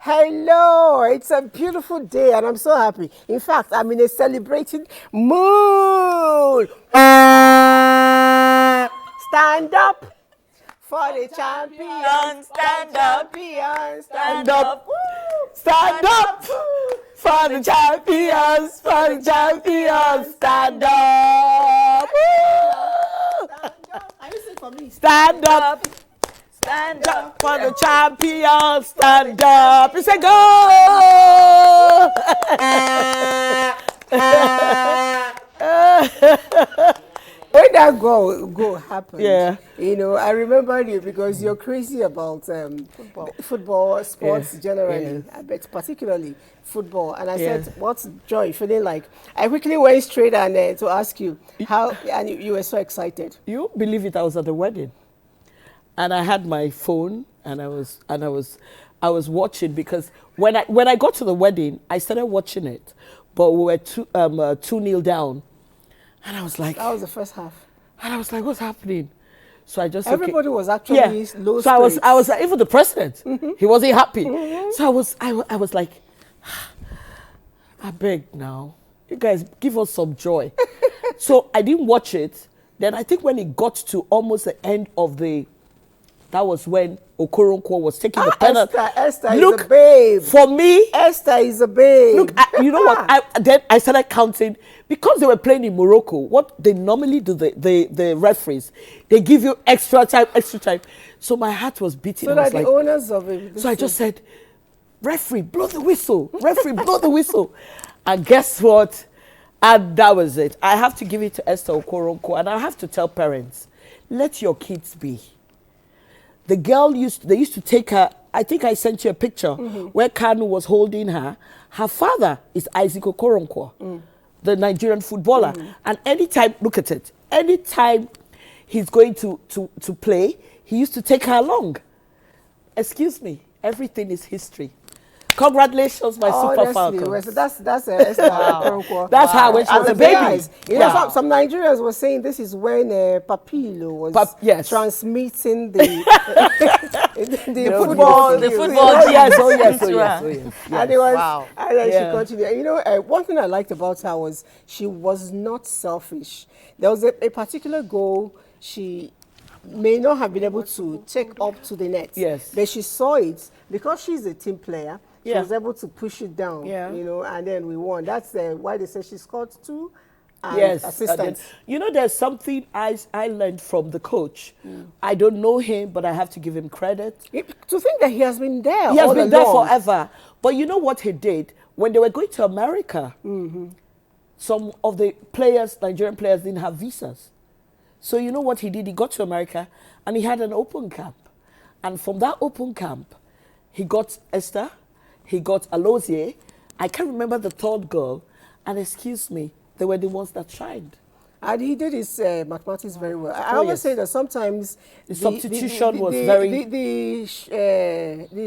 Hello, it's a beautiful day and I'm so happy. In fact, I'm in a celebrating mood. Stand up for the champion. Stand up. Champion. Stand up. Stand up for the champions. For the champions. Stand up. Are you sing for me? Stand up. Stand up. For the champions, stand up. It's a go. When that go happened, Yeah. I remember you because you're crazy about football, sports Yes. generally, Yes. but particularly football. And I Yes. said, what's Joy feeling like? I quickly went straight and to ask you how, and you were so excited. You believe it? I was at the wedding, and I had my phone, and I was watching, because when I got to the wedding, I started watching it, but we were 2-0 down, and I was like, That was the first half. and I was like, what's happening? So I just Everybody was actually low So spirits. I was even the president. He wasn't happy. So I was like, I beg now, you guys give us some joy. So I didn't watch it. Then I think when it got to almost the end of that was when Okoronkwo was taking the penalty. Esther Look, is a babe. for me, Esther is a babe. look, you know what? Then I started counting, because they were playing in Morocco. What they normally do, the referees, they give you extra time. So my heart was beating. So I that was the like, owners of it. so I just said, referee, blow the whistle. Referee, blow the whistle. And guess what? And that was it. I have to give it to Esther Okoronkwo, and I have to tell parents, let your kids be. The girl they used to take her. I think I sent you a picture where Kanu was holding her. Her father is Isaac Okoronkwo, the Nigerian footballer. And anytime, look at it, anytime he's going to play, he used to take her along. Excuse me, everything is history. Congratulations, my Super Falcons. So that's Esther Okoronkwo. That's how when she was a baby. You know, some Nigerians were saying this is when Papilo was transmitting the football. The football. Yes. And it was, Wow. and then she continued. You know, one thing I liked about her was she was not selfish. There was a particular goal she may not have been able to take up to the net. Yes. But she saw it because she's a team player. She Yeah. was able to push it down, and then we won. That's why they say she scored 2 assistants. You know, there's something I learned from the coach. I don't know him, but I have to give him credit. To think that he has been there He has all been there along. forever. But you know what he did? When they were going to America, some of the players, Nigerian players, didn't have visas. So you know what he did? He got to America and he had an open camp. And from that open camp, he got Esther, he got Alozie. I can't remember the third girl. And excuse me, they were the ones that shined. And he did his mathematics very well. I always say that sometimes the substitution was very... The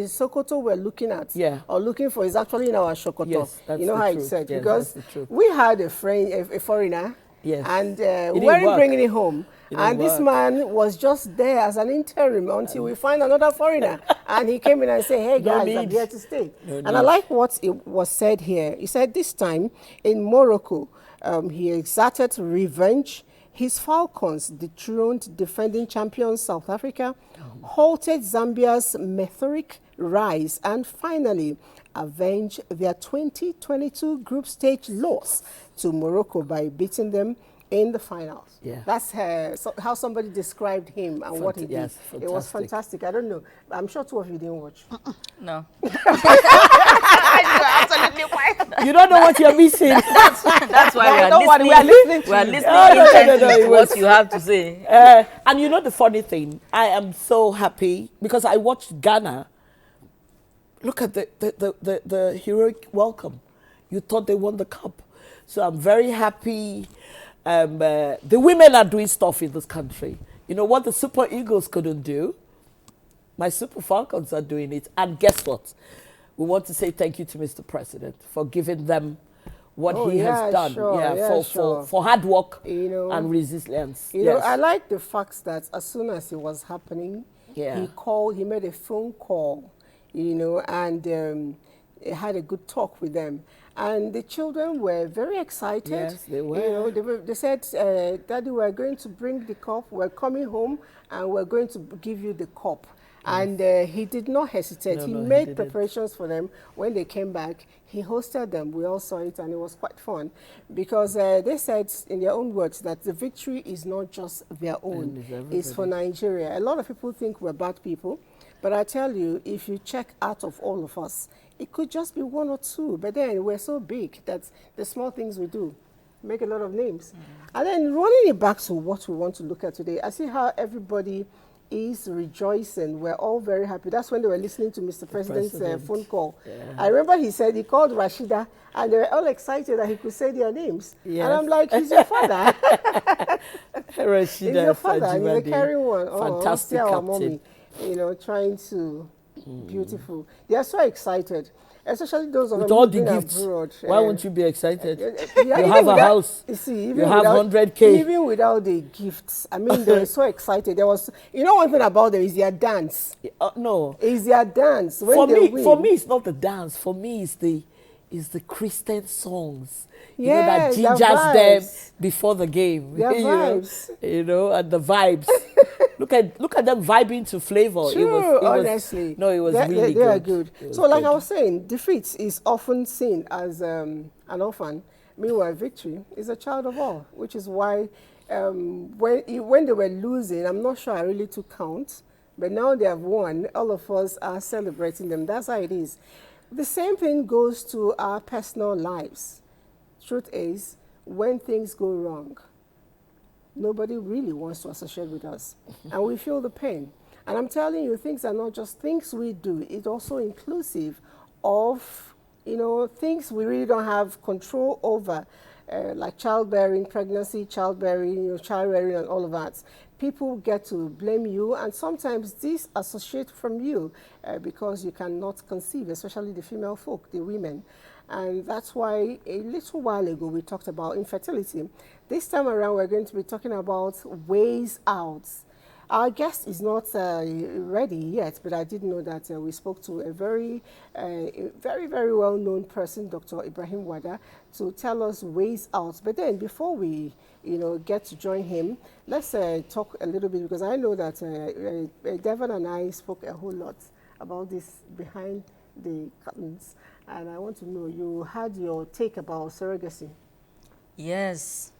Sokoto we're looking at or looking for is actually in our Sokoto. Yes, that's you know the how truth. it's said? Yes, because that's the truth. we had a foreigner, and we didn't weren't work. bringing it home. And this work. man was just there as an interim until we find another foreigner. And he came in and said, hey guys, I'm here to stay. And I like what it was said here. He said this time in Morocco, he exerted revenge. His Falcons dethroned defending champions South Africa, halted Zambia's meteoric rise, and finally avenged their 2022 group stage loss to Morocco by beating them in the finals. Yeah. That's how somebody described him and what he did. Yes, it was fantastic. I don't know. I'm sure two of you didn't watch. No. Absolutely fine. You don't know what you're missing. That's why we are listening to what you have to say. And you know the funny thing, I am so happy because I watched Ghana. Look at the heroic welcome. You thought they won the cup. So I'm very happy. The women are doing stuff in this country. You know what the Super Eagles couldn't do? My Super Falcons are doing it. And guess what? We want to say thank you to Mr. President for giving them what he has done. For hard work and resilience. You know, I like the fact that as soon as it was happening, he made a phone call and had a good talk with them. And the children were very excited. Yes, they were. They said, Daddy, we're going to bring the cup. We're coming home and we're going to give you the cup. And he did not hesitate. He made preparations for them. When they came back, he hosted them. We all saw it, and it was quite fun because they said in their own words that the victory is not just their own. It's for Nigeria. A lot of people think we're bad people, but I tell you, if you check out of all of us, it could just be one or two. But then we're so big that the small things we do make a lot of names. And then running it back to what we want to look at today, I see how everybody is rejoicing. We're all very happy. That's when they were listening to Mr. President's phone call. I remember he said he called Rashida, and they were all excited that he could say their names. Yes. And I'm like, he's your father. Rashida, he's your father, and you're carrying one. Fantastic our captain. Mommy, trying to, beautiful. They are so excited. Especially those of with them all who've the been gifts. abroad. Why won't you be excited? You have a house. You see, you have 100K. Even without the gifts, I mean, they were so excited. There was, one thing about them is their dance. No, is their dance. When for me, it's not the dance. For me, it's the Christian songs. That gingers them before the game. Their vibes. And the vibes. Look at them vibing to flavor. True, honestly. It was really good. They are good. So like I was saying, defeat is often seen as an orphan. Meanwhile, victory is a child of all, which is why when they were losing, I'm not sure I really took count, but now they have won, all of us are celebrating them. That's how it is. The same thing goes to our personal lives. Truth is, when things go wrong, nobody really wants to associate with us. And we feel the pain. And I'm telling you, things are not just things we do. It's also inclusive of, things we really don't have control over, like childbearing, pregnancy, childbearing, child rearing, and all of that. People get to blame you, and sometimes disassociate from you because you cannot conceive, especially the female folk, the women. And that's why a little while ago we talked about infertility. This time around we're going to be talking about ways out. Our guest is not ready yet, but I did know that we spoke to a very, very well-known person, Dr. Ibrahim Wada, to tell us ways out. But then before we get to join him, let's talk a little bit, because I know that Devon and I spoke a whole lot about this behind the curtains. And I want to know, you had your take about surrogacy. Yes.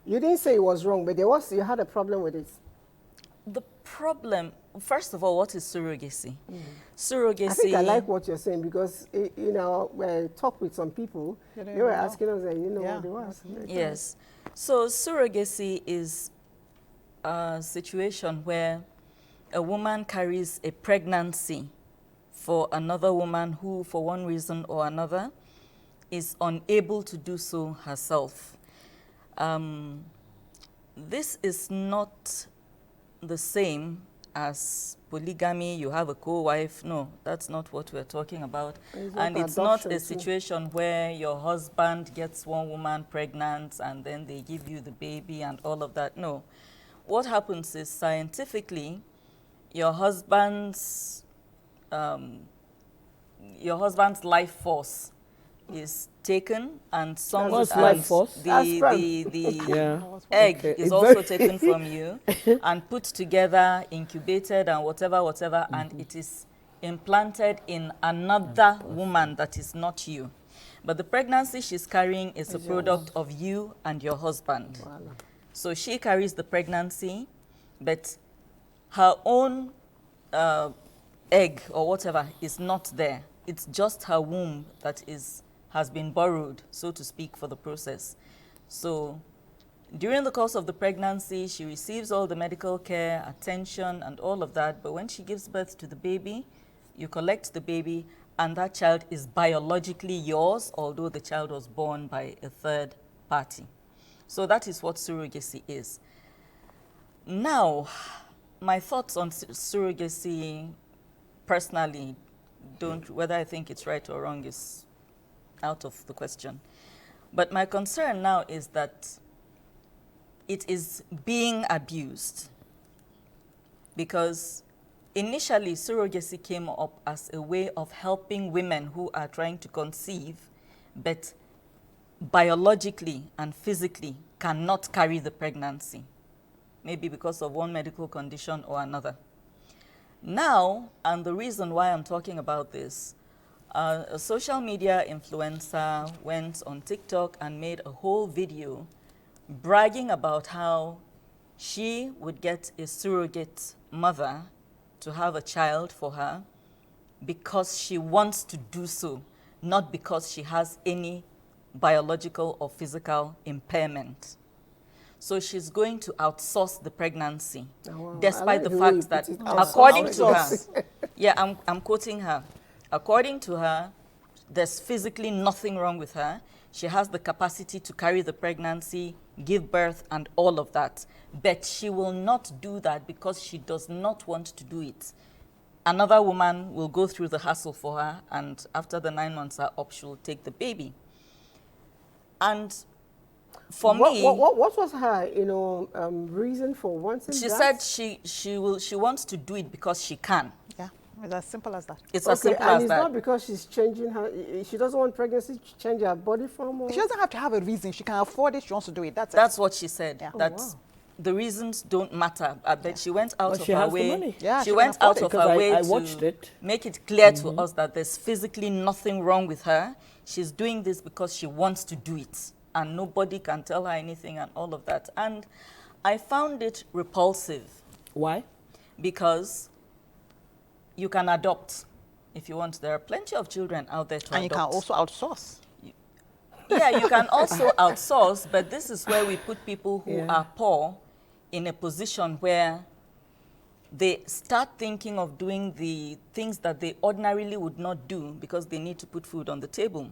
You didn't say it was wrong, but you had a problem with it. The problem, first of all, what is surrogacy? Surrogacy... I think I like what you're saying, because, talk with some people, they were asking us, what it was. Yes. So surrogacy is a situation where a woman carries a pregnancy for another woman who, for one reason or another, is unable to do so herself. This is not the same as polygamy. You have a co-wife. No, that's not what we're talking about. And it's not a situation where your husband gets one woman pregnant and then they give you the baby and all of that. No. What happens is, scientifically, your husband's life force is taken, and life force? The egg is also taken from you and put together, incubated, and whatever, and it is implanted in another woman that is not you. But the pregnancy she's carrying is a product of you and your husband. Wow. So she carries the pregnancy, but her own egg or whatever is not there. It's just her womb that has been borrowed, so to speak, for the process. So during the course of the pregnancy, she receives all the medical care, attention, and all of that. But when she gives birth to the baby, you collect the baby, and that child is biologically yours, although the child was born by a third party. So that is what surrogacy is. Now, my thoughts on surrogacy personally, whether I think it's right or wrong is out of the question. But my concern now is that it is being abused, because initially, surrogacy came up as a way of helping women who are trying to conceive, but biologically and physically cannot carry the pregnancy, maybe because of one medical condition or another. Now, and the reason why I'm talking about this, a social media influencer went on TikTok and made a whole video bragging about how she would get a surrogate mother to have a child for her because she wants to do so, not because she has any biological or physical impairment. So she's going to outsource the pregnancy, despite the fact that, according to her, I'm quoting her, according to her, there's physically nothing wrong with her. She has the capacity to carry the pregnancy, give birth, and all of that. But she will not do that because she does not want to do it. Another woman will go through the hassle for her, and after the 9 months are up, she will take the baby. And for me, what was her, reason for wanting she that? said she wants to do it because she can. Yeah, it's as simple as that. It's as simple and as it's that. not because she's changing her. She doesn't want pregnancy to change her body form. Or? She doesn't have to have a reason. She can afford it. She wants to do it. That's it. That's what she said. Yeah. That the reasons don't matter. But she went out of she her has the way. money. Yeah, she she went can out afford of it. her way I to watched it. make it clear to us that there's physically nothing wrong with her. She's doing this because she wants to do it, and nobody can tell her anything and all of that. And I found it repulsive. Why? Because you can adopt if you want. There are plenty of children out there to adopt. And you can also outsource. Yeah, you can also outsource, but this is where we put people who are poor in a position where they start thinking of doing the things that they ordinarily would not do because they need to put food on the table.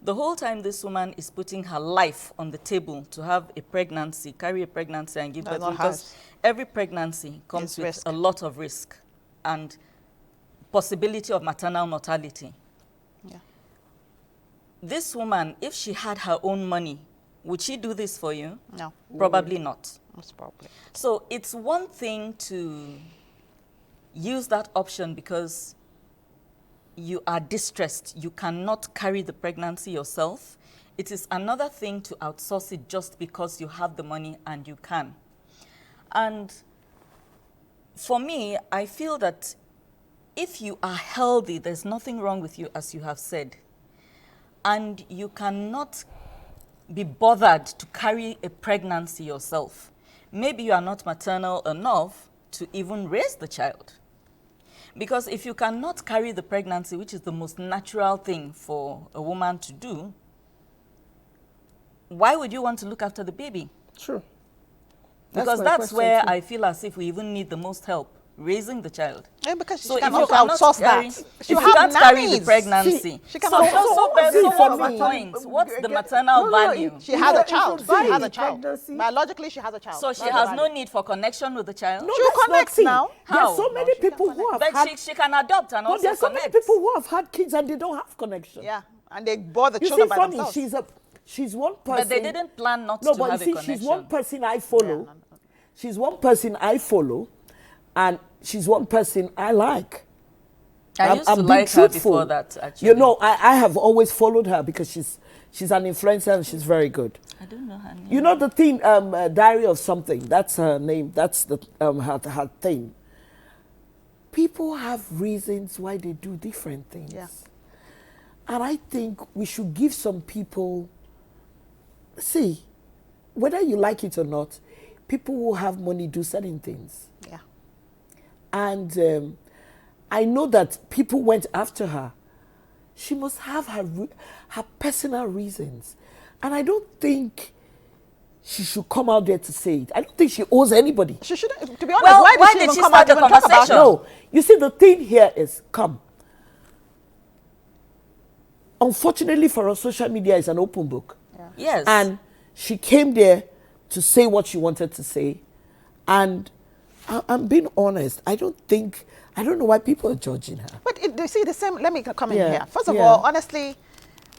The whole time this woman is putting her life on the table to have a pregnancy, carry a pregnancy and give birth, because every pregnancy comes with a lot of risk and possibility of maternal mortality. Yeah. This woman, if she had her own money, would she do this for you? No. Probably not. Most probably. So it's one thing to use that option because you are distressed. You cannot carry the pregnancy yourself. It is another thing to outsource it just because you have the money and you can. And for me, I feel that if you are healthy, there's nothing wrong with you, as you have said, and you cannot be bothered to carry a pregnancy yourself. Maybe you are not maternal enough to even raise the child. Because if you cannot carry the pregnancy, which is the most natural thing for a woman to do, why would you want to look after the baby? True. Because that's where I feel as if we even need the most help, raising the child. Yeah, because So she can if you also cannot outsource carry, that. if you can't carry the pregnancy, She can so outsource. what's the point? What's the maternal value? She has a child. She She has a the child. pregnancy. Biologically, she has a child. So she That's has the no value. need for connection with the child? No, She'll that's not connect it. now. There How? are so many people who have But had... she can adopt and No, also there are so many connect. people who have had kids and they don't have connection. Yeah, and they bore the You children see, by funny, themselves. she's one person... But they didn't plan not No, to but have you see, a connection. she's one person I follow. She's one person I follow, and she's one person I like. I used to being like her before that, actually. You know, I have always followed her because she's an influencer and she's very good. I don't know her name. You know the thing, Diary of Something, that's her name, that's the her thing. People have reasons why they do different things. Yeah. And I think we should give some people, see, whether you like it or not, people who have money do certain things. Yeah. And I know that people went after her. She must have her personal reasons. And I don't think she should come out there to say it. I don't think she owes anybody. She shouldn't. To be honest, Well, why did she even come out start the and talk about conversation? it? No, you see, the thing here is, unfortunately for us, social media is an open book. Yeah. Yes. And she came there to say what she wanted to say. And I'm being honest, I don't know why people are judging her. But you see, the same. Let me come in Yeah, here. First of yeah. all, honestly,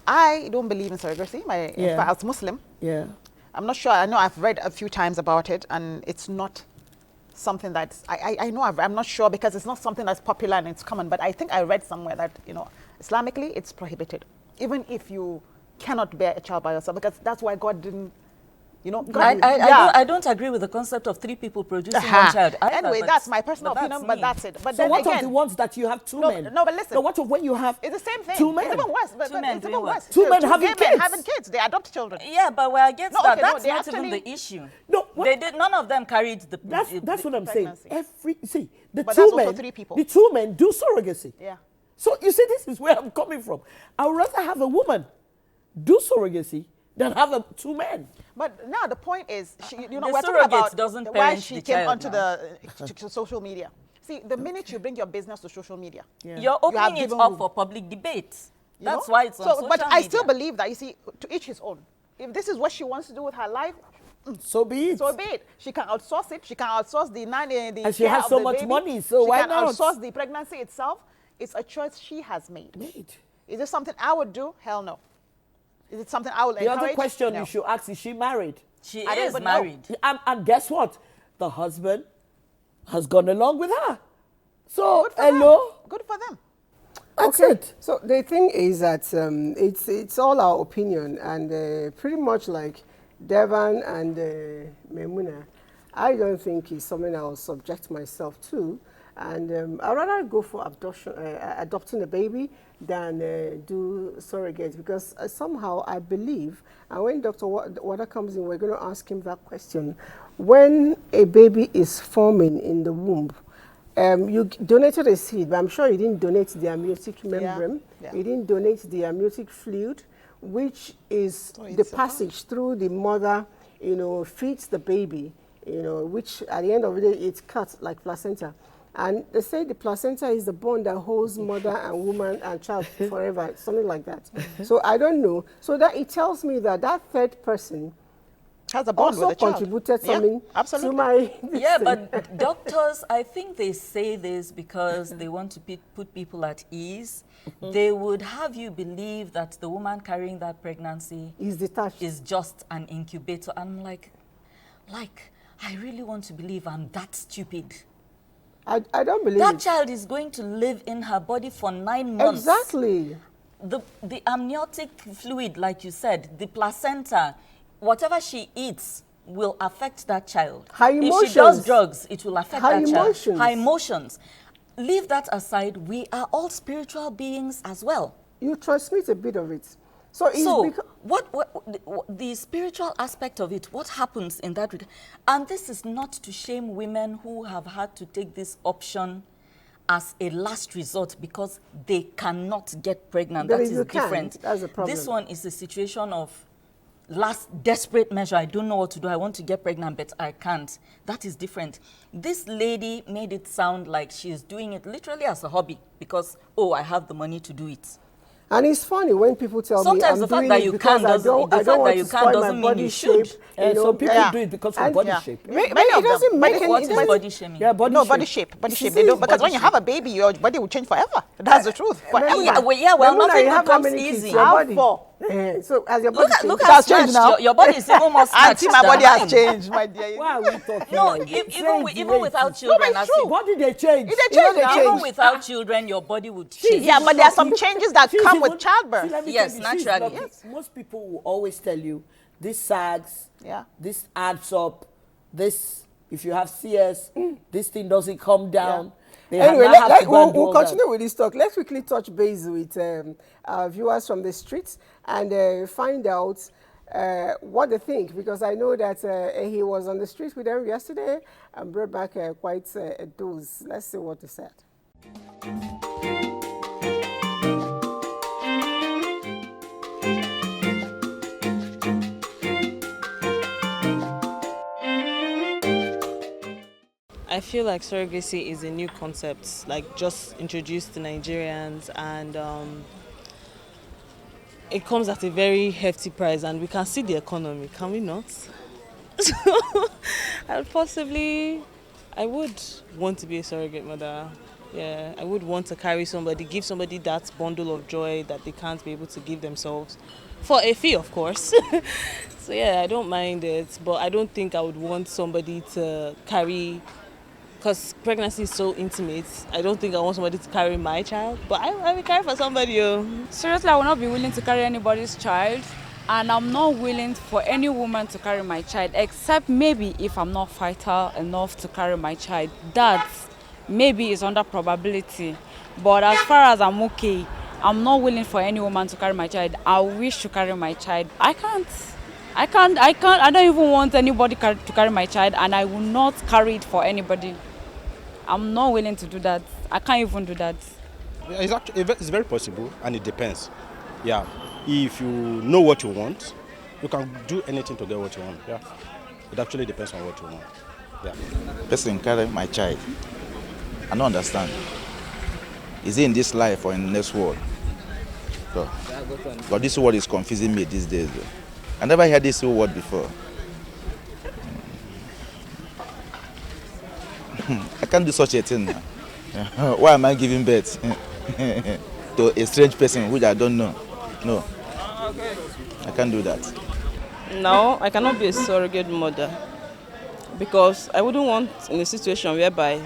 I don't believe in surrogacy. In fact, as Muslim, Yeah. I'm not sure. I know I've read a few times about it, and it's not something that I know I'm not sure because it's not something that's popular and it's common, but I think I read somewhere that, Islamically it's prohibited, even if you cannot bear a child by yourself, because that's why God didn't, I don't agree with the concept of 3 people producing one child either, anyway, that's my personal opinion, but that's it. But so then what again, of the ones that you have 2 men? No, but listen. No, what of when you have it's the same thing. 2 men? It's even worse. But, 2 men it's doing even what? worse. 2 men Two having gay kids. men having kids. They adopt children. Yeah, but we're against No, that. okay, no, That's they not actually- even the issue. No, what? None of them carried the. That's what I'm saying. pregnancy. The But 2 that's also men, 3 people. the 2 men do surrogacy. Yeah. So you see, this is where I'm coming from. I would rather have a woman do surrogacy than have 2 men. But now the point is, The we're talking surrogate about doesn't why parent she the came child onto now. to social media. See, the minute you bring your business to social media, Yeah. You're have opening it given up room. for public debate. you That's know? why it's on social But media. I still believe that, you see, to each his own. If this is what she wants to do with her life, So be it. so be it. She can outsource it. She can outsource the nanny, the And she care has of so the much baby. money, so she why can not? outsource the pregnancy itself. It's a choice she has made. Is this something I would do? Hell no. Is it something I will The encourage? other question No. you should ask, is she married? She I don't is even know. married. And guess what? The husband has gone along with her. So, Good for hello? them. Good for them. That's Okay. it. So the thing is that it's all our opinion, and pretty much like Devon and Memuna, I don't think it's something I'll subject myself to, and I'd rather go for adopting a baby than do surrogates, because somehow I believe, and when Dr. Wada comes in, we're going to ask him that question. When a baby is forming in the womb, you donated a seed, but I'm sure you didn't donate the amniotic membrane. Yeah. You didn't donate the amniotic fluid, which is So the it's passage through the mother, feeds the baby, which at the end of the day, it's cut like placenta. And they say the placenta is the bond that holds mother and woman and child forever, something like that. So I don't know. So that it tells me that that third person Has a bond also with the child. contributed Yeah, something to absolutely. my Yeah, thing. but doctors, I think they say this because they want to put people at ease. They would have you believe that the woman carrying that pregnancy is detached. is just an incubator. I'm like, I really want to believe I'm that stupid. I don't believe That it. child is going to live in her body for 9 months. Exactly. The amniotic fluid, like you said, the placenta, whatever she eats will affect that child. Her If she emotions. does drugs, it will affect Her that emotions. child. Her emotions. Leave that aside. We are all spiritual beings as well. You transmit a bit of it. So it's So, because what the spiritual aspect of it, what happens in that regard? And this is not to shame women who have had to take this option as a last resort because they cannot get pregnant. But That if is you can, different. that's the problem. This one is a situation of last desperate measure. I don't know what to do. I want to get pregnant, but I can't. That is different. This lady made it sound like she is doing it literally as a hobby because, oh, I have the money to do it. and it's funny when people tell me Sometimes I'm the fact doing that it you because can I doesn't- don't, the I fact don't that want you to can spoil doesn't my mean body you should. shape. And some people Yeah. do it because of And- body Yeah. shape. But Many it of them. doesn't make But any What is it doesn't- body shaming? Yeah, body No, shape. body shape. Body shape. See, They don't, because body when you shape. have a baby, your body will change forever. That's the truth. Forever. Yeah, well, Memuna, nothing you have how becomes many kids? easy. Your I have body. 4. So as your body Look changes- at That's how changed stretched now. your body is even more stretched Auntie, my than body has mine. changed, my dear. Why are we talking No, like this? even without children, as in- What did they change? It You know changed they now. change. even without children, your body would change. Yeah, but there are some changes that She's come even- with childbirth. See, let me Yes, tell you, she's naturally. lucky. Most people will always tell you, this sags, Yeah. this adds up, this, if you have CS, this thing doesn't come down. They Anyway, now have to go and do we'll all that. continue with this talk. Let's quickly touch base with our viewers from the streets and find out what they think, because I know that he was on the street with them yesterday and brought back quite a dose. Let's see what he said. I feel like surrogacy is a new concept, like just introduced to Nigerians, and it comes at a very hefty price, and we can see the economy, can we not? So, I would want to be a surrogate mother. Yeah, I would want to carry somebody, give somebody that bundle of joy that they can't be able to give themselves, for a fee, of course. So yeah, I don't mind it, but I don't think I would want somebody to carry because pregnancy is so intimate. I don't think I want somebody to carry my child, but I will carry for somebody. Seriously, I will not be willing to carry anybody's child, and I'm not willing for any woman to carry my child, except maybe if I'm not vital enough to carry my child. That maybe is under probability. But as far as I'm okay, I'm not willing for any woman to carry my child. I wish to carry my child. I don't even want anybody to carry my child, and I will not carry it for anybody. I'm not willing to do that. I can't even do that. Yeah, it's very possible, and it depends. Yeah, if you know what you want, you can do anything to get what you want. Yeah, it actually depends on what you want. Yeah. Person carry my child. I don't understand. Is he in this life or in the next world? So, but this word is confusing me these days. Though. I never heard this word before. I can't do such a thing now. Why am I giving birth to a strange person which I don't know? No, I can't do that. No, I cannot be a surrogate mother because I wouldn't want in a situation whereby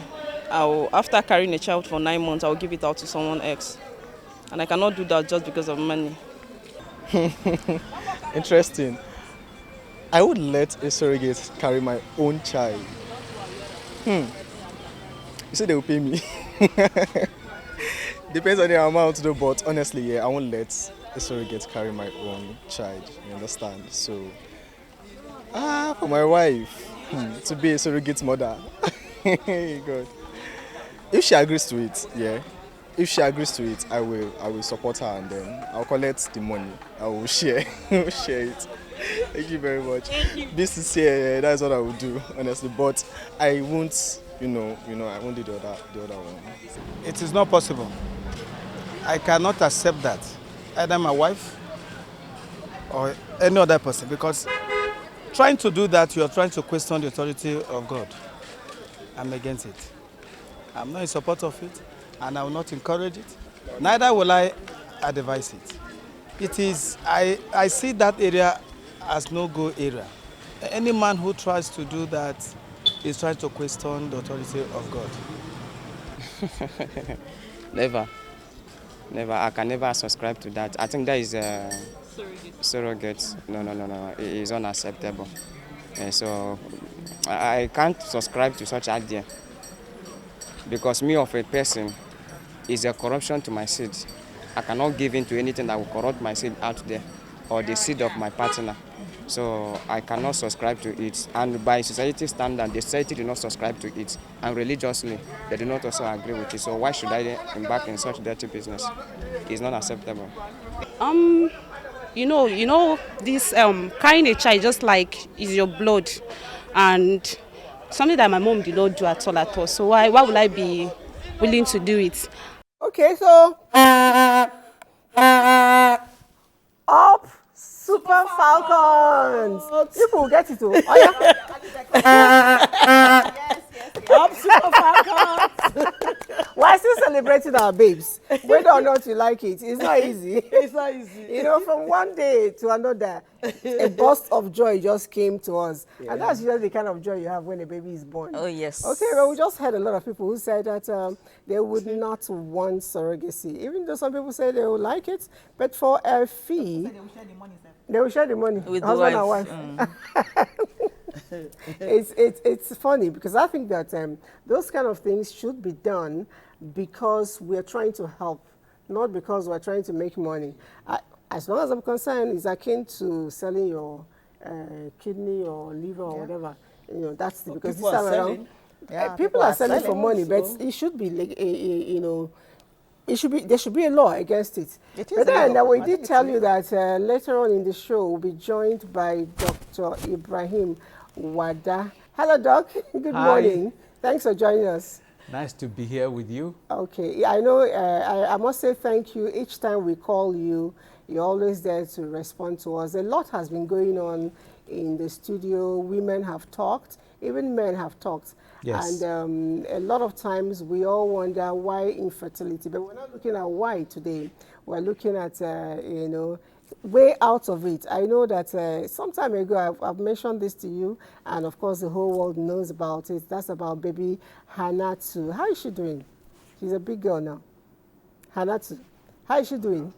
after carrying a child for 9 months, I will give it out to someone else. And I cannot do that just because of money. Interesting. I would let a surrogate carry my own child. You say they will pay me. Depends on the amount though, but honestly, yeah, I won't let a surrogate carry my own child. You understand? So, for my wife to be a surrogate mother, God. If she agrees to it, yeah. If she agrees to it, I will support her, and then I'll collect the money. I will share, share it. Thank you very much. This is here. That's what I would do, honestly. But I won't, I won't do the other one. It is not possible. I cannot accept that, either my wife or any other person, because trying to do that, you are trying to question the authority of God. I'm against it. I'm not in support of it, and I will not encourage it. Neither will I advise it. It is, I see that area as no-go area. Any man who tries to do that is trying to question the authority of God. Never. I can never subscribe to that. I think that is surrogate. No. It is unacceptable. So I can't subscribe to such idea. Because me of a person is a corruption to my seed. I cannot give in to anything that will corrupt my seed out there or the seed of my partner. So I cannot subscribe to it. And by society standard, the society do not subscribe to it. And religiously, they do not also agree with it. So why should I embark in such dirty business? It's not acceptable. This carrying a child just like is your blood, and something that my mom did not do at all. So why would I be willing to do it? Okay, so up Super Falcons. People will get it too. Oh, yeah. Up Super Falcons. We're still celebrating our babes. Whether or not you like it, it's not easy. It's not easy. From one day to another, a burst of joy just came to us. Yeah. And that's usually the kind of joy you have when a baby is born. Oh, yes. Okay, well, we just heard a lot of people who said that they would not want surrogacy, even though some people say they will like it, but for a fee, they will share the money with the husband wife. And wife. It's funny because I think that those kind of things should be done because we're trying to help, not because we're trying to make money. As long as I'm concerned, it's akin to selling your kidney or liver or whatever. That's because people this time are selling. around, people are selling for money, but it should be like there should be a law against it. But then we did tell you that later on in the show we'll be joined by Dr. Ibrahim Wada. Hello, Doc. Good morning. Thanks for joining us. Nice to be here with you. Okay. I know. I must say thank you. Each time we call you, you're always there to respond to us. A lot has been going on in the studio. Women have talked. Even men have talked. Yes. And a lot of times we all wonder why infertility, but we're not looking at why today. We're looking at, way out of it. I know that some time ago I've mentioned this to you, and of course the whole world knows about it. That's about baby Hanatu. How is she doing? She's a big girl now. Hanatu, how is she doing?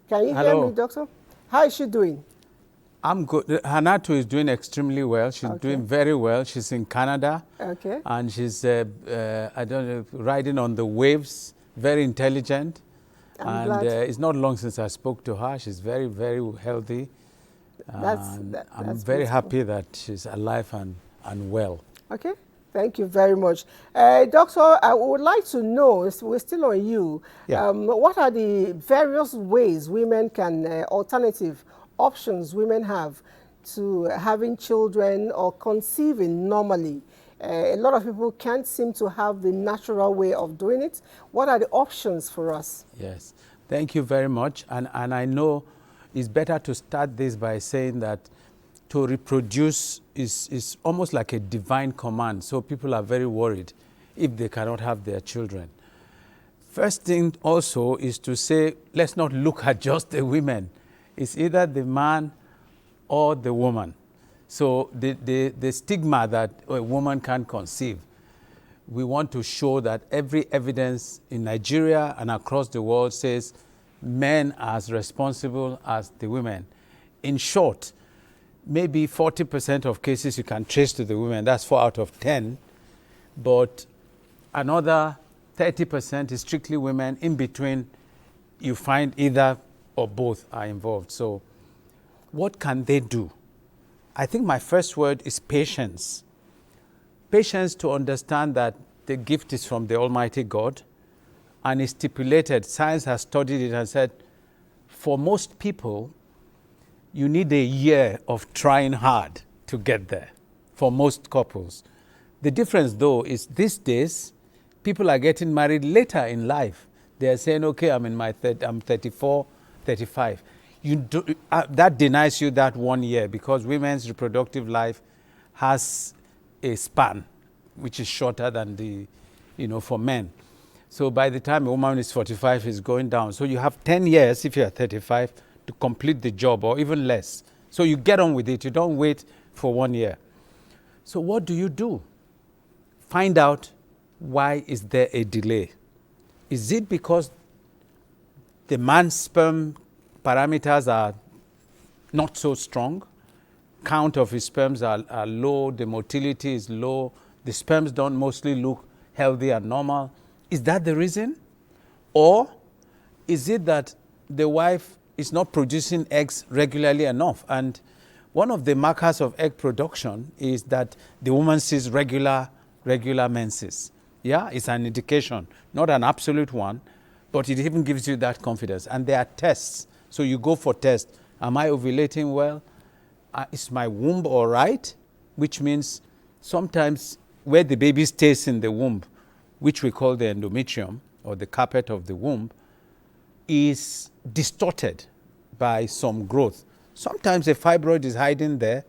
Can you hear me, doctor? How is she doing? I'm good. Hanatu is doing extremely well. She's doing very well. She's in Canada. Okay. And she's, I don't know, riding on the waves, very intelligent. And it's not long since I spoke to her. She's very, very healthy. I'm very happy that she's alive and well. Okay. Thank you very much. Doctor, I would like to know, we're still on you, what are the various ways women can, alternative options women have to having children or conceiving normally? A lot of people can't seem to have the natural way of doing it. What are the options for us? Yes, thank you very much. And I know it's better to start this by saying that to reproduce is almost like a divine command. So people are very worried if they cannot have their children. First thing also is to say, let's not look at just the women. It's either the man or the woman. So the stigma that a woman can't conceive, we want to show that every evidence in Nigeria and across the world says men are as responsible as the women. In short, maybe 40% of cases you can trace to the women. That's 4 out of 10. But another 30% is strictly women. In between, you find either or both are involved. So what can they do? I think my first word is patience. Patience to understand that the gift is from the Almighty God and is stipulated. Science has studied it and said, for most people, you need a year of trying hard to get there, for most couples. The difference, though, is these days, people are getting married later in life. They are saying, okay, I'm 34, 35. That denies you that 1 year because women's reproductive life has a span which is shorter than for men. So by the time a woman is 45, it's going down. So you have 10 years if you're 35 to complete the job, or even less. So you get on with it. You don't wait for 1 year. So what do? Find out, why is there a delay? Is it because the man's sperm parameters are not so strong? Count of his sperms are low, the motility is low, the sperms don't mostly look healthy and normal. Is that the reason? Or is it that the wife is not producing eggs regularly enough? And one of the markers of egg production is that the woman sees regular menses. Yeah, it's an indication, not an absolute one, but it even gives you that confidence. And there are tests. So you go for tests. Am I ovulating well? Is my womb all right? Which means sometimes where the baby stays in the womb, which we call the endometrium or the carpet of the womb, is distorted by some growth. Sometimes a fibroid is hiding there,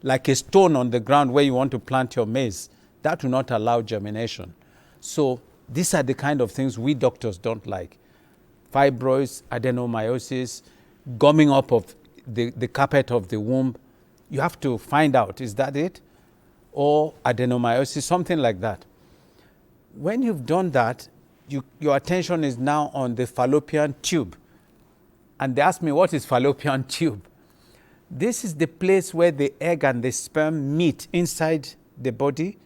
like a stone on the ground where you want to plant your maize. That will not allow germination. So these are the kind of things we doctors don't like. Fibroids, adenomyosis, gumming up of the carpet of the womb. You have to find out, is that it? Or adenomyosis, something like that. When you've done that, your attention is now on the fallopian tube. And they ask me, what is fallopian tube? This is the place where the egg and the sperm meet inside the body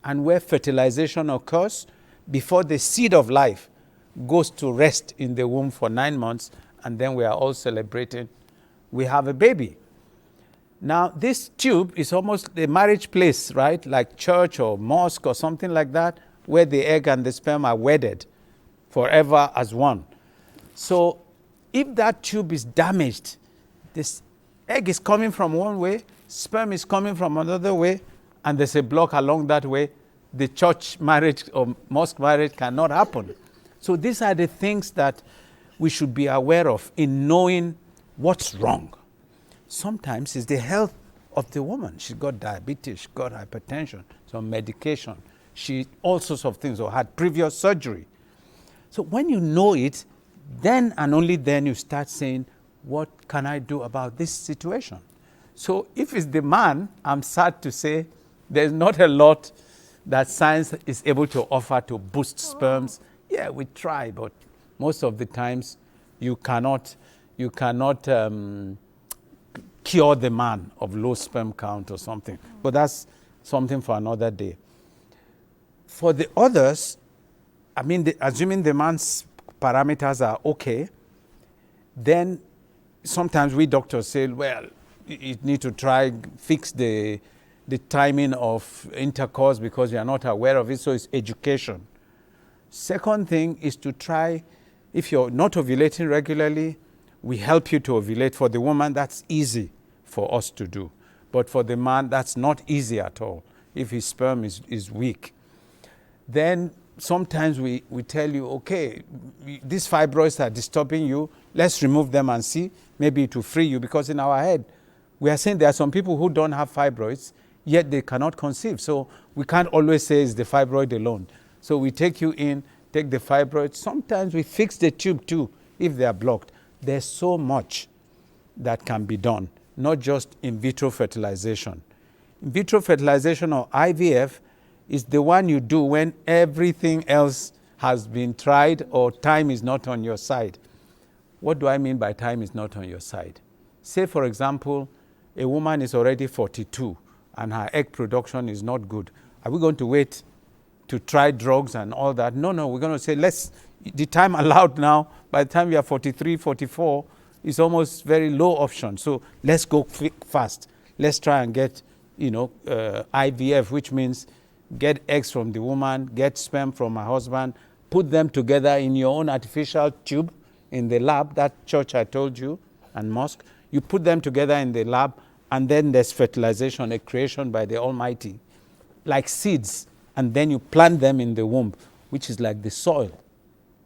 and where fertilization occurs before the seed of life goes to rest in the womb for 9 months, and then we are all celebrating we have a baby. Now, this tube is almost a marriage place, right? Like church or mosque or something like that, where the egg and the sperm are wedded forever as one. So if that tube is damaged, this egg is coming from one way, sperm is coming from another way, and there's a block along that way, the church marriage or mosque marriage cannot happen. So these are the things that we should be aware of in knowing what's wrong. Sometimes it's the health of the woman. She's got diabetes, she's got hypertension, some medication, all sorts of things, or had previous surgery. So when you know it, then and only then you start saying, what can I do about this situation? So if it's the man, I'm sad to say there's not a lot that science is able to offer to boost sperms. Yeah, we try, but most of the times you cannot cure the man of low sperm count or something. But that's something for another day. For the others, I mean, assuming the man's parameters are okay, then sometimes we doctors say, well, you need to try fix the timing of intercourse because you are not aware of it, so it's education. Second thing is to try, if you're not ovulating regularly, we help you to ovulate. For the woman, that's easy for us to do. But for the man, that's not easy at all if his sperm is weak. Then sometimes we tell you, okay, these fibroids are disturbing you, let's remove them and see, maybe it will free you, because in our head, we are saying there are some people who don't have fibroids, yet they cannot conceive. So we can't always say it's the fibroid alone. So we take you in, take the fibroids. Sometimes we fix the tube too, if they are blocked. There's so much that can be done, not just in vitro fertilization. In vitro fertilization or IVF is the one you do when everything else has been tried or time is not on your side. What do I mean by time is not on your side? Say, for example, a woman is already 42 and her egg production is not good. Are we going to wait to try drugs and all that? No, we're going to say, the time allowed now, by the time you are 43, 44, is almost very low option. So let's go fast. Let's try and get, IVF, which means get eggs from the woman, get sperm from her husband, put them together in your own artificial tube in the lab, that church I told you, and mosque. You put them together in the lab, and then there's fertilization, a creation by the Almighty, like seeds, and then you plant them in the womb, which is like the soil,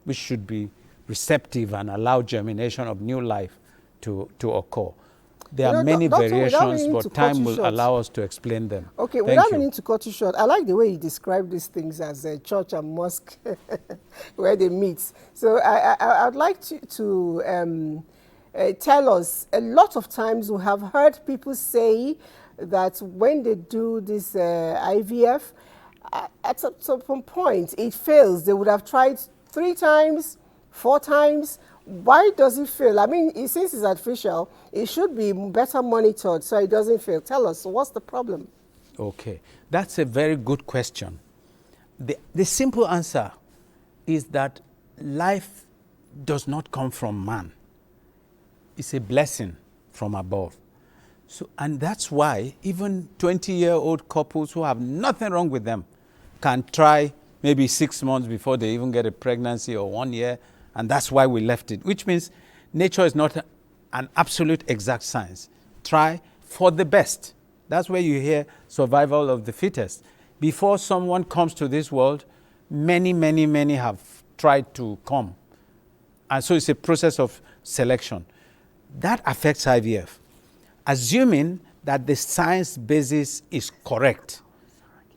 which should be receptive and allow germination of new life to occur. There are many variations, but time will allow us to explain them. Okay, without meaning to cut you short, I like the way you describe these things as a church and mosque where they meet. So I'd like to tell us, a lot of times we have heard people say that when they do this IVF, at some point it fails. They would have tried 3 times, 4 times. Why does it fail? I mean, since it's artificial, it should be better monitored so it doesn't fail. Tell us, what's the problem? Okay, that's a very good question. The simple answer is that life does not come from man. It's a blessing from above. So, and that's why even 20-year-old couples who have nothing wrong with them can try maybe 6 months before they even get a pregnancy, or 1 year, and that's why we left it, which means nature is not an absolute exact science. Try for the best. That's where you hear survival of the fittest. Before someone comes to this world, many have tried to come. And so it's a process of selection. That affects IVF. Assuming that the science basis is correct.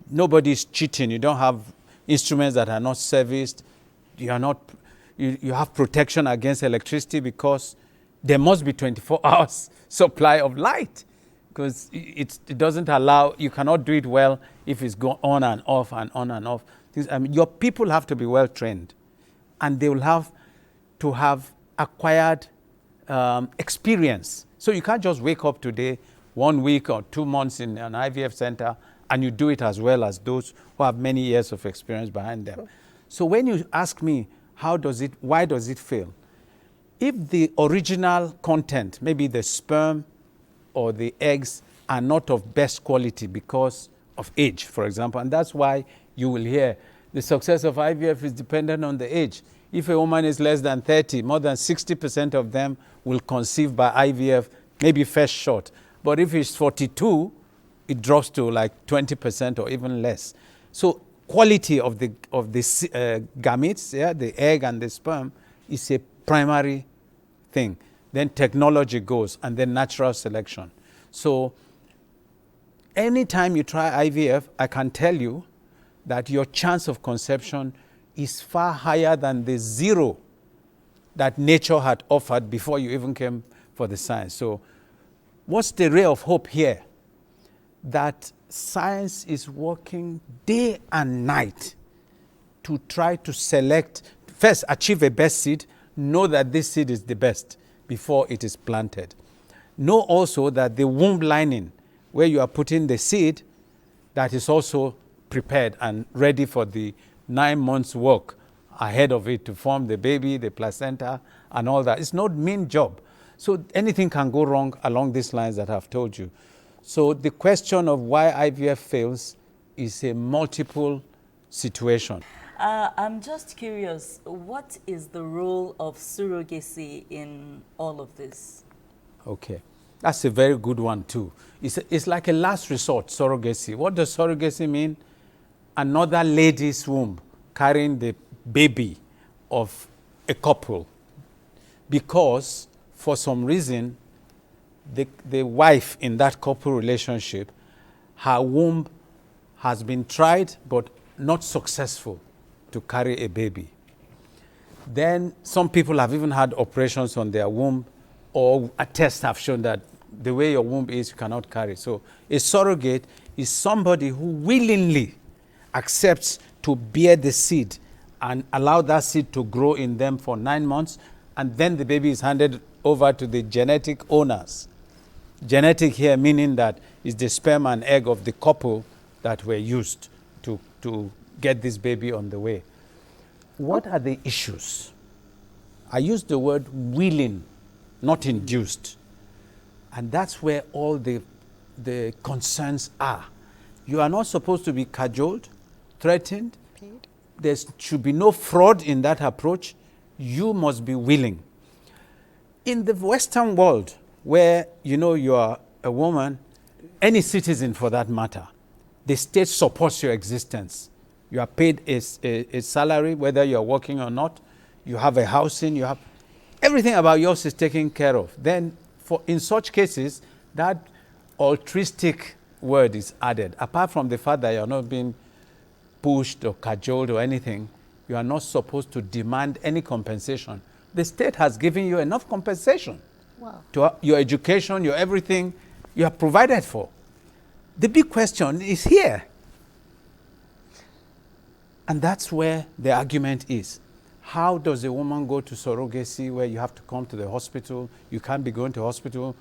Nobody is cheating. You don't have instruments that are not serviced. You have protection against electricity because there must be 24 hours supply of light, because it doesn't allow, you cannot do it well if it's go on and off and on and off. Your people have to be well trained, and they will have to have acquired experience. So you can't just wake up today, 1 week or 2 months in an IVF center, and you do it as well as those who have many years of experience behind them. So when you ask me, why does it fail? If the original content, maybe the sperm or the eggs, are not of best quality because of age, for example, and that's why you will hear the success of IVF is dependent on the age. If a woman is less than 30, more than 60% of them will conceive by IVF, maybe first shot. But if it's 42, it drops to like 20% or even less. So quality of the gametes, the egg and the sperm, is a primary thing. Then technology goes, and then natural selection. So anytime you try IVF, I can tell you that your chance of conception is far higher than the 0 that nature had offered before you even came for the science. So what's the ray of hope here? That science is working day and night to try to select, first achieve a best seed, know that this seed is the best before it is planted. Know also that the womb lining where you are putting the seed, that is also prepared and ready for the 9 months work ahead of it to form the baby, the placenta, and all that. It's not mean job. So anything can go wrong along these lines that I've told you. So the question of why IVF fails is a multiple situation. I'm just curious, what is the role of surrogacy in all of this? Okay, that's a very good one too. It's like a last resort, surrogacy. What does surrogacy mean? Another lady's womb carrying the baby of a couple, because for some reason the wife in that couple relationship, her womb has been tried but not successful to carry a baby. Then some people have even had operations on their womb, or a test have shown that the way your womb is, you cannot carry. So a surrogate is somebody who willingly accepts to bear the seed and allow that seed to grow in them for 9 months, and then the baby is handed over to the genetic owners. Genetic here meaning that it's the sperm and egg of the couple that were used to get this baby on the way. What are the issues? I use the word willing, not induced. And that's where all the concerns are. You are not supposed to be cajoled, threatened. There should be no fraud in that approach. You must be willing. In the Western world, where you are a woman, any citizen for that matter, the state supports your existence. You are paid a salary, whether you are working or not. You have a housing. You have everything about yours is taken care of. Then, in such cases, that altruistic word is added. Apart from the fact that you are not being pushed or cajoled or anything, you are not supposed to demand any compensation. The state has given you enough compensation. Wow. To your education, your everything, you are provided for. The big question is here. And that's where the argument is. How does a woman go to surrogacy where you have to come to the hospital? You can't be going to hospital,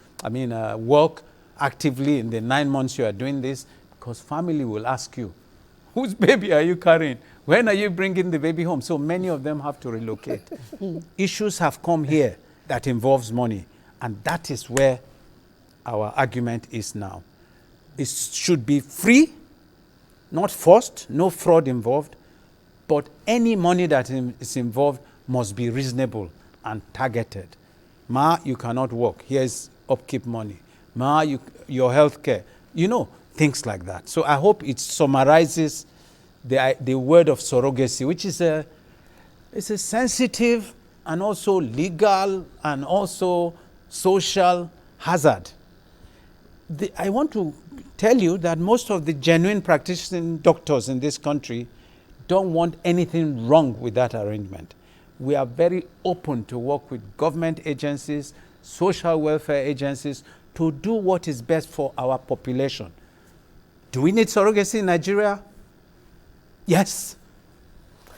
work actively in the 9 months you are doing this, because family will ask you, whose baby are you carrying? When are you bringing the baby home? So many of them have to relocate. Issues have come here that involves money. And that is where our argument is now. It should be free, not forced, no fraud involved, but any money that is involved must be reasonable and targeted. Ma, you cannot work. Here's upkeep money. Ma, your health care. Things like that. So I hope it summarizes the word of surrogacy, which is it's a sensitive and also legal and also social hazard. I want to tell you that most of the genuine practicing doctors in this country don't want anything wrong with that arrangement. We are very open to work with government agencies, social welfare agencies, to do what is best for our population. Do we need surrogacy in Nigeria? Yes.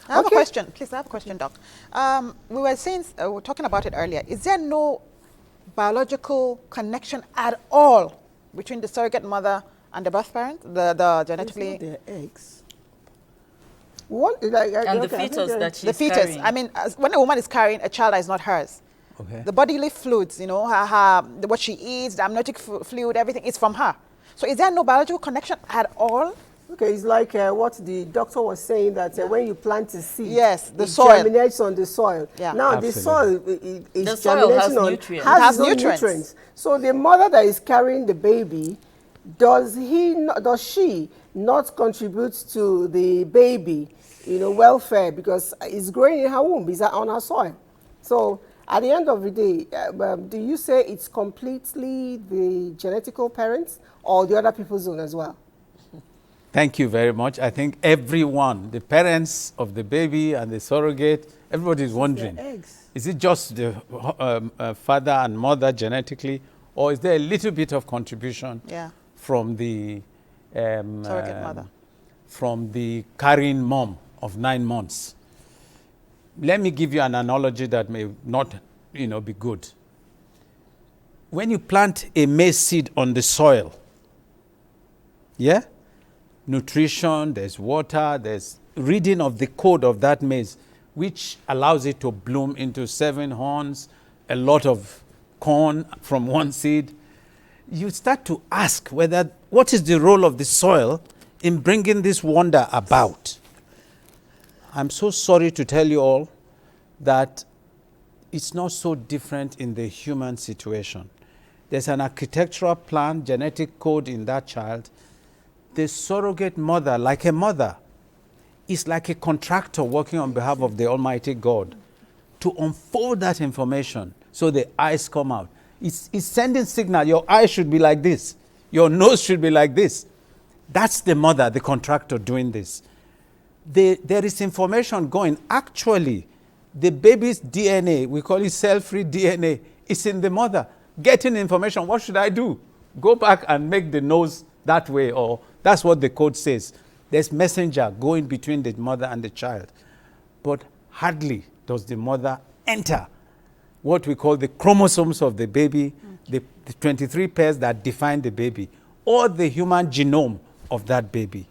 I have a question. Please, I have a question, Doc. We were talking about it earlier. Is there no biological connection at all between the surrogate mother and the birth parent, the genetically? Their eggs. And the fetus that she's carrying. I mean, when a woman is carrying a child that is not hers, the bodily fluids, what she eats, the amniotic fluid, everything is from her. So is there no biological connection at all? Okay, it's like what the doctor was saying, that when you plant a seed, yes, the it soil germinates on the soil. Yeah. Now Absolutely. the soil is the soil has germinating nutrients. has has no nutrients. So the mother that is carrying the baby, does she not contribute to the baby, welfare, because it's growing in her womb, it's on her soil. So at the end of the day, do you say it's completely the genetical parents or the other people's own as well? Thank you very much. I think everyone, the parents of the baby and the surrogate, Everybody's wondering. Eggs. Is it just the father and mother genetically, or is there a little bit of contribution from the surrogate mother, from the carrying mom of 9 months? Let me give you an analogy that may not, be good. When you plant a maize seed on the soil, nutrition, there's water, there's reading of the code of that maize, which allows it to bloom into 7 horns, a lot of corn from one seed. You start to ask what is the role of the soil in bringing this wonder about? I'm so sorry to tell you all that it's not so different in the human situation. There's an architectural plan, genetic code in that child. The surrogate mother, like a mother, is like a contractor working on behalf of the Almighty God to unfold that information so the eyes come out. It's sending signal. Your eye should be like this. Your nose should be like this. That's the mother, the contractor doing this. There is information going. Actually, the baby's DNA, we call it cell-free DNA, is in the mother. Getting information, what should I do? Go back and make the nose that way, or that's what the code says. There's messenger going between the mother and the child. But hardly does the mother enter what we call the chromosomes of the baby, the 23 pairs that define the baby, or the human genome of that baby.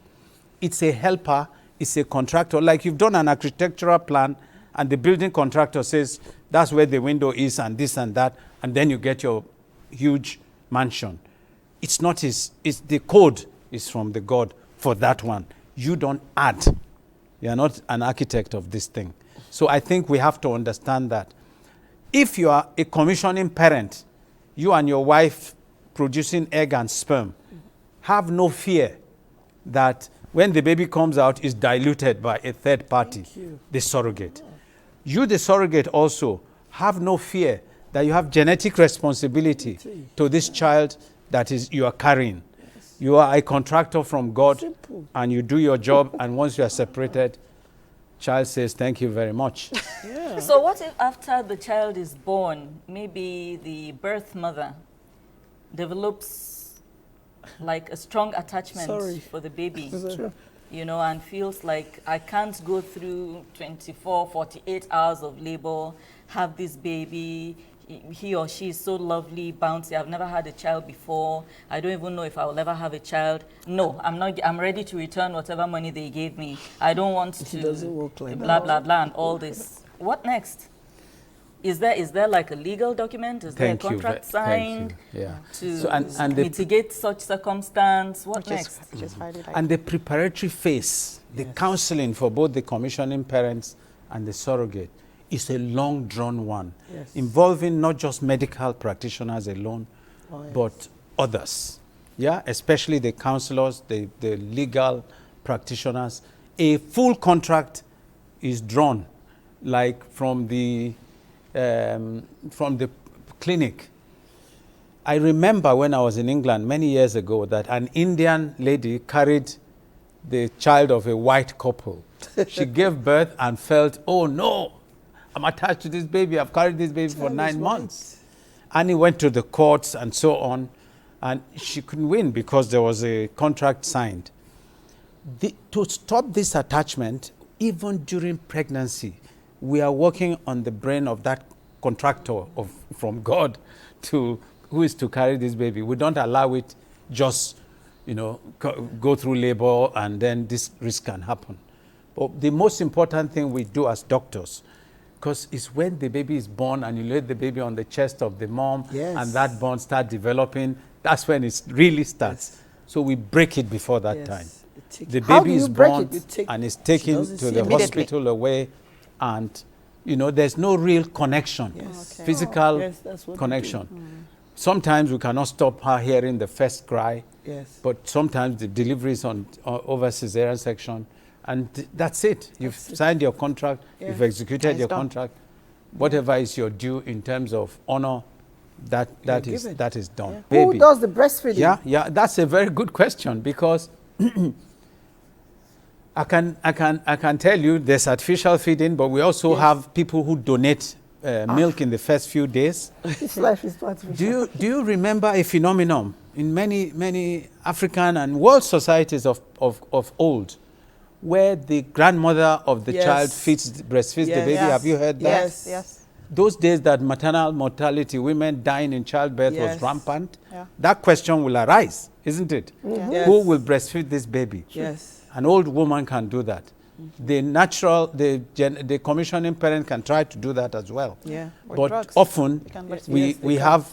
It's a helper, it's a contractor. Like you've done an architectural plan and the building contractor says that's where the window is and this and that, and then you get your huge mansion. It's not the code is from the God for that one. You don't add. You're not an architect of this thing. So I think we have to understand that. If you are a commissioning parent, you and your wife producing egg and sperm, have no fear that when the baby comes out, is diluted by a third party, the surrogate. You, the surrogate, also have no fear that you have genetic responsibility to this child that you are carrying. You are a contractor from God, and you do your job, and once you are separated, child says, thank you very much. So what if after the child is born, maybe the birth mother develops like a strong attachment for the baby, and feels like I can't go through 24, 48 hours of labor, have this baby, he or she is so lovely, bouncy, I've never had a child before, I don't even know if I will ever have a child. No, I'm ready to return whatever money they gave me. I don't want to doesn't work like blah, blah, blah, and all this. What next? Is there like a legal document? Is there a contract signed to mitigate such circumstance? What next? And the preparatory phase, the counseling for both the commissioning parents and the surrogate, is a long drawn one, involving not just medical practitioners alone, but others. Especially the counselors, the legal practitioners. A full contract is drawn, like from the clinic. I remember when I was in England many years ago that an Indian lady carried the child of a white couple. She gave birth and felt, oh no, I'm attached to this baby. I've carried this baby for 9 months. And he went to the courts and so on, and she couldn't win because there was a contract signed. To stop this attachment, even during pregnancy, we are working on the brain of that contractor from God who is to carry this baby. We don't allow it just, go through labor and then this risk can happen. But the most important thing we do as doctors, because it's when the baby is born and you lay the baby on the chest of the mom and that bond starts developing, that's when it really starts. So we break it before that time. The baby is born and is taken to the hospital away, and there's no real connection, physical connection. Sometimes we cannot stop her hearing the first cry, but sometimes the delivery is over cesarean section, and that's it. You've signed your contract, you've executed your contract. Whatever is your due in terms of honor, that is done. Who does the breastfeeding? Yeah, that's a very good question, because I can tell you there's artificial feeding, but we also have people who donate milk in the first few days. This life is too artificial. Do you remember a phenomenon in many African and world societies of old, where the grandmother of the child breastfeeds the baby? Have you heard that? Yes, yes. Those days that maternal mortality, women dying in childbirth was rampant, that question will arise, isn't it? Yes. Who will breastfeed this baby? Yes. An old woman can do that. The commissioning parent can try to do that as well. Yeah. But drugs, often we have,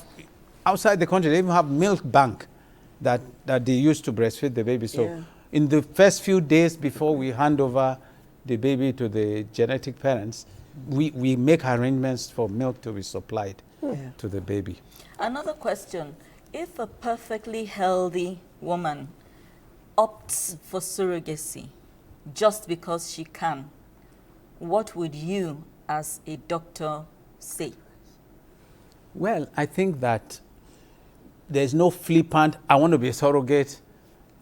outside the country, they even have milk bank that they use to breastfeed the baby. So in the first few days before we hand over the baby to the genetic parents, we make arrangements for milk to be supplied to the baby. Another question. If a perfectly healthy woman opts for surrogacy just because she can, what would you as a doctor say? Well, I think that there's no flippant, I want to be a surrogate,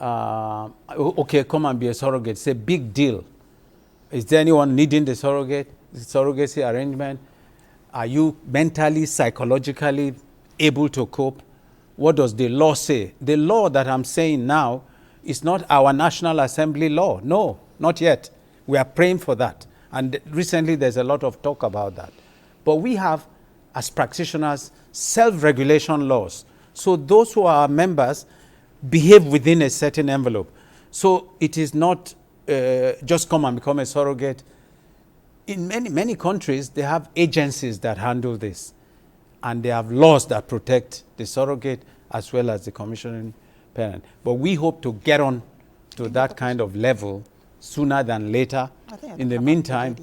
okay, come and be a surrogate. It's a big deal. Is there anyone needing the surrogacy arrangement? Are you mentally, psychologically able to cope? What does the law say? The law that I'm saying now is not our National Assembly law. No, not yet. We are praying for that. And recently there's a lot of talk about that. But we have, as practitioners, self-regulation laws. So those who are members behave within a certain envelope. So it is not just come and become a surrogate. In many countries, they have agencies that handle this. And they have laws that protect the surrogate as well as the commissioning parent. But we hope to get on to that kind of level sooner than later. In the meantime,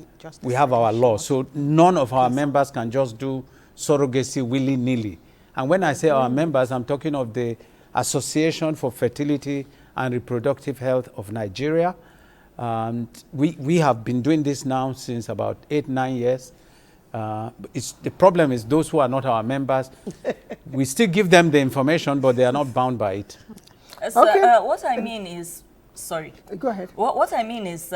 we have our law. So none of our members can just do surrogacy willy-nilly. And when I say our members, I'm talking of the Association for Fertility and Reproductive Health of Nigeria. We have been doing this now since about 8-9 years. The problem is those who are not our members, we still give them the information, but they are not bound by it. What I mean is, sorry. Go ahead. What I mean is,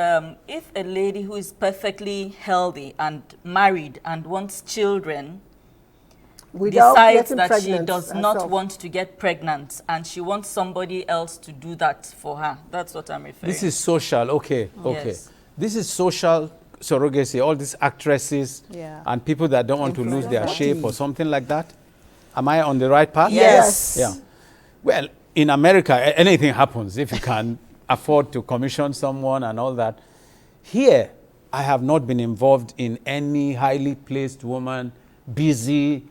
if a lady who is perfectly healthy and married and wants children decides that she does not want to get pregnant and she wants somebody else to do that for her, that's what I'm referring to. This is social, okay. Yes. This is social surrogacy, all these actresses and people that don't want to lose their shape or something like that. Am I on the right path? Yes. Yeah. Well, in America, anything happens if you can afford to commission someone and all that. Here, I have not been involved in any highly placed woman, busy,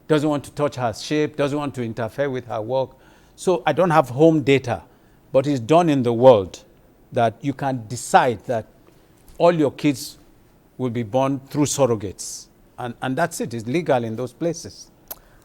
doesn't want to touch her shape, doesn't want to interfere with her work. So I don't have home data, but it's done in the world that you can decide that all your kids will be born through surrogates. And that's it. It's legal in those places.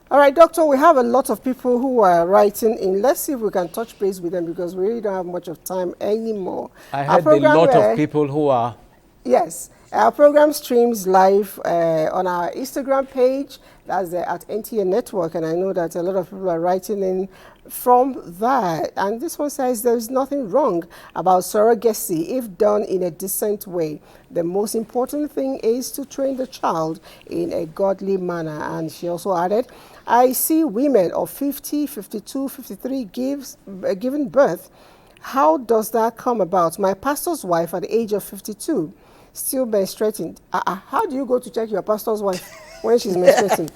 All right, Doctor, we have a lot of people who are writing in. Let's see if we can touch base with them because we really don't have much of time anymore. I heard a lot of people who are... Yes. Our program streams live on our Instagram page. That's at NTA Network. And I know that a lot of people are writing in from that. And this one says there's nothing wrong about surrogacy if done in a decent way. The most important thing is to train the child in a godly manner. And she also added, I see women of 50, 52, 53 giving birth. How does that come about? My pastor's wife at the age of 52 still menstruating. How do you go to check your pastor's wife when she's menstruating?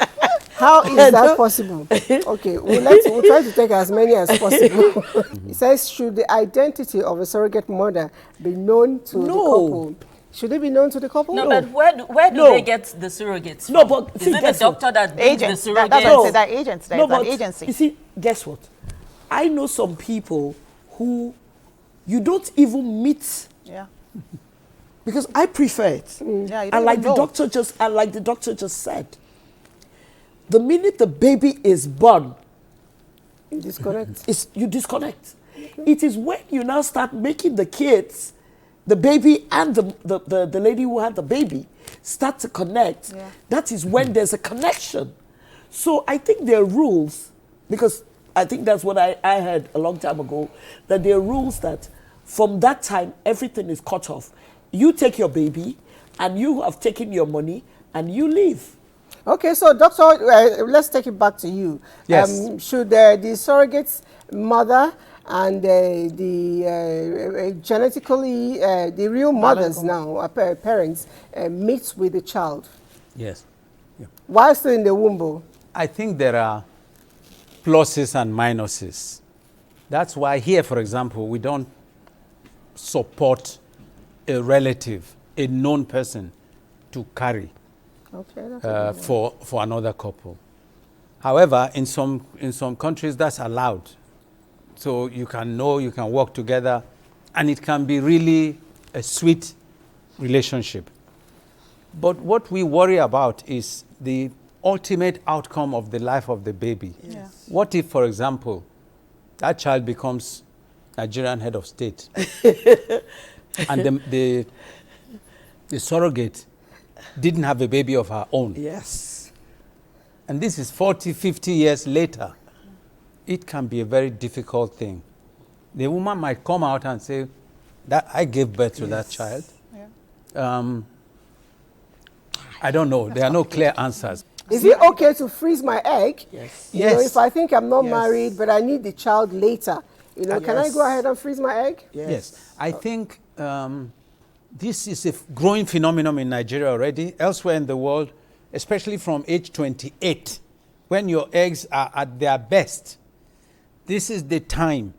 How is that possible? Okay, we'll try to take as many as possible. It says, should the identity of a surrogate mother be known to the couple? Should it be known to the couple? No, but where do they get the surrogates from? No, but is it the doctor that brings the surrogates? That's what I said, that agents. No, but agency. you see, guess what? I know some people who you don't even meet. Yeah. Because I prefer it. Yeah, you don't and like know. the doctor just said, the minute the baby is born, you disconnect. You disconnect. It is when you now start making the kids, the baby and the lady who had the baby start to connect. Yeah. That is when there's a connection. So I think there are rules, because I think that's what I heard a long time ago, that there are rules that From that time, everything is cut off. You take your baby, and you have taken your money, and you leave. Okay, so doctor, let's take it back to you. Yes. Should the surrogate mother and the genetically, the real mothers now, parents, meet with the child? Yes. Yeah. While still in the womb? I think there are pluses and minuses. That's why here, for example, we don't support a relative, a known person, to carry for another couple. However, in some countries that's allowed. So you can work together, and it can be really a sweet relationship. But what we worry about is the ultimate outcome of the life of the baby. Yes. What if, for example, that child becomes Nigerian head of state and the surrogate didn't have a baby of her own? Yes. And this is 40, 50 years later. It can be a very difficult thing. The woman might come out and say, that I gave birth to that child. Yeah. I don't know. There are no clear answers. Is it okay to freeze my egg? Yes. You know, if I think I'm not married, but I need the child later, can I go ahead and freeze my egg? Yes. I think this is a growing phenomenon in Nigeria already. Elsewhere in the world, especially from age 28, when your eggs are at their best, this is the time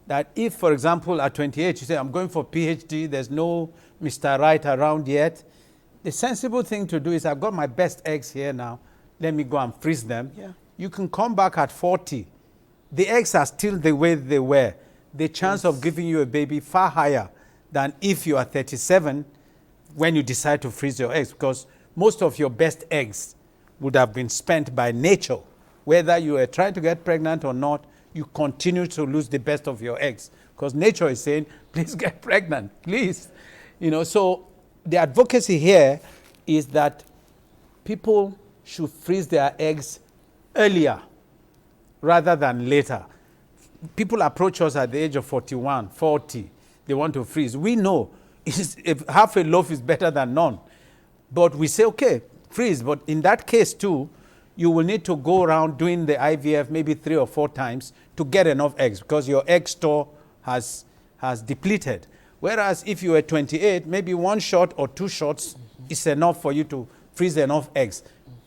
that if, for example, at 28, you say, I'm going for PhD, there's no Mr. Right around yet, the sensible thing to do is, I've got my best eggs here now, let me go and freeze them. Yeah. You can come back at 40. The eggs are still the way they were. The chance of giving you a baby far higher than if you are 37 when you decide to freeze your eggs, because most of your best eggs would have been spent by nature. Whether you are trying to get pregnant or not, you continue to lose the best of your eggs, because nature is saying, please get pregnant, please. So the advocacy here is that people should freeze their eggs earlier rather than later. People approach us at the age of 41, 40. They want to freeze. We know if half a loaf is better than none. But we say, okay, freeze. But in that case too, you will need to go around doing the IVF maybe 3 or 4 times to get enough eggs, because your egg store has depleted. Whereas if you are 28, maybe 1 shot or 2 shots is enough for you to freeze enough eggs.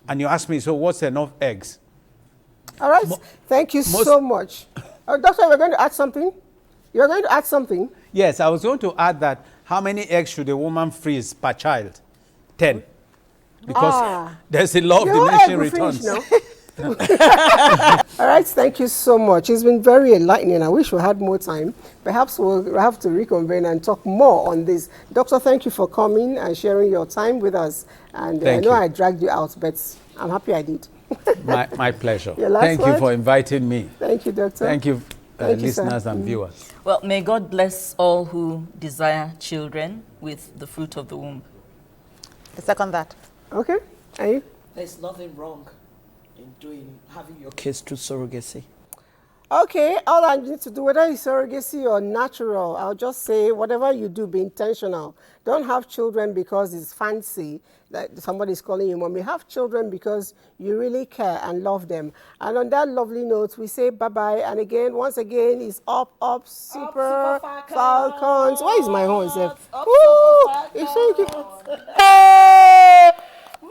And you ask me, so what's enough eggs? All right. Thank you so much. Doctor, we're going to add something. You're going to add something? Yes, I was going to add that how many eggs should a woman freeze per child? 10. Because there's a law of diminishing returns. All right, thank you so much. It's been very enlightening. I wish we had more time. Perhaps we'll have to reconvene and talk more on this. Doctor, thank you for coming and sharing your time with us. And I know I dragged you out, but I'm happy I did. My pleasure. Thank you for inviting me. Thank you, Doctor. Thank you, listeners and viewers. Well, may God bless all who desire children with the fruit of the womb. I second that. Okay. Are you? There's nothing wrong in having your kids through surrogacy. Okay, all I need to do, whether it's surrogacy or natural, I'll just say whatever you do, be intentional. Don't have children because it's fancy, that somebody's calling you mommy. Have children because you really care and love them. And on that lovely note, we say bye-bye. And again, once again, it's up, super Falcons. Where is my horn, Seth? Woo! It's shaking. Hey! Woo!